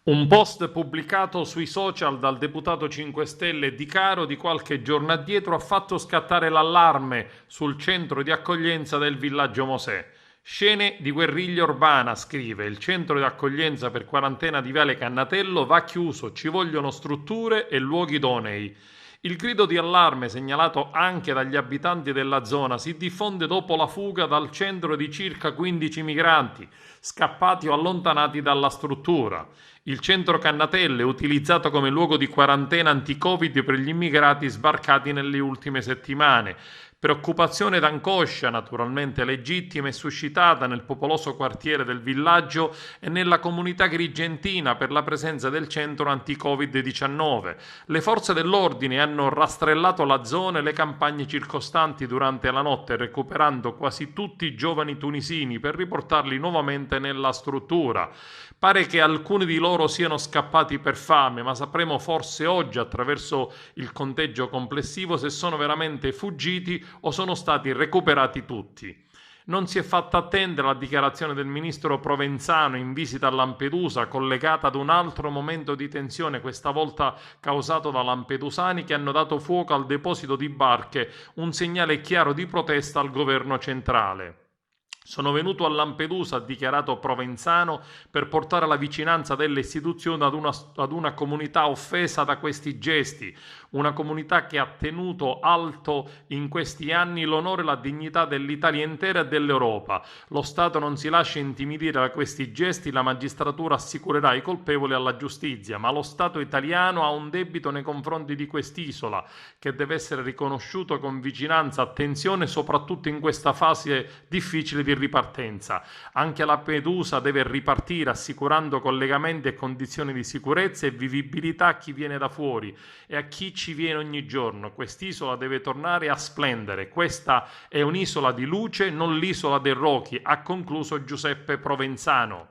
Un post pubblicato sui social dal deputato 5 Stelle Di Caro di qualche giorno addietro ha fatto scattare l'allarme sul centro di accoglienza del villaggio Mosè. Scene di guerriglia urbana, scrive. Il centro di accoglienza per quarantena di Viale Cannatello va chiuso, ci vogliono strutture e luoghi idonei. Il grido di allarme, segnalato anche dagli abitanti della zona, si diffonde dopo la fuga dal centro di circa 15 migranti, scappati o allontanati dalla struttura. Il centro Cannatelle è utilizzato come luogo di quarantena anti-Covid per gli immigrati sbarcati nelle ultime settimane. Preoccupazione ed angoscia, naturalmente legittima, è suscitata nel popoloso quartiere del villaggio e nella comunità grigentina per la presenza del centro anti-Covid-19. Le forze dell'ordine hanno rastrellato la zona e le campagne circostanti durante la notte, recuperando quasi tutti i giovani tunisini per riportarli nuovamente nella struttura. Pare che alcuni di loro siano scappati per fame, ma sapremo forse oggi, attraverso il conteggio complessivo, se sono veramente fuggiti o sono stati recuperati tutti. Non si è fatta attendere la dichiarazione del ministro Provenzano in visita a Lampedusa, collegata ad un altro momento di tensione, questa volta causato da lampedusani che hanno dato fuoco al deposito di barche, un segnale chiaro di protesta al governo centrale. Sono venuto a Lampedusa, ha dichiarato Provenzano, per portare la vicinanza delle istituzioni ad una comunità offesa da questi gesti, una comunità che ha tenuto alto in questi anni l'onore e la dignità dell'Italia intera e dell'Europa. Lo Stato non si lascia intimidire da questi gesti, la magistratura assicurerà i colpevoli alla giustizia, ma lo Stato italiano ha un debito nei confronti di quest'isola che deve essere riconosciuto con vicinanza, attenzione, soprattutto in questa fase difficile di ripartenza. Anche Lampedusa deve ripartire assicurando collegamenti e condizioni di sicurezza e vivibilità a chi viene da fuori e a chi ci viene ogni giorno. Quest'isola deve tornare a splendere. Questa è un'isola di luce, non l'isola dei Rochi, ha concluso Giuseppe Provenzano.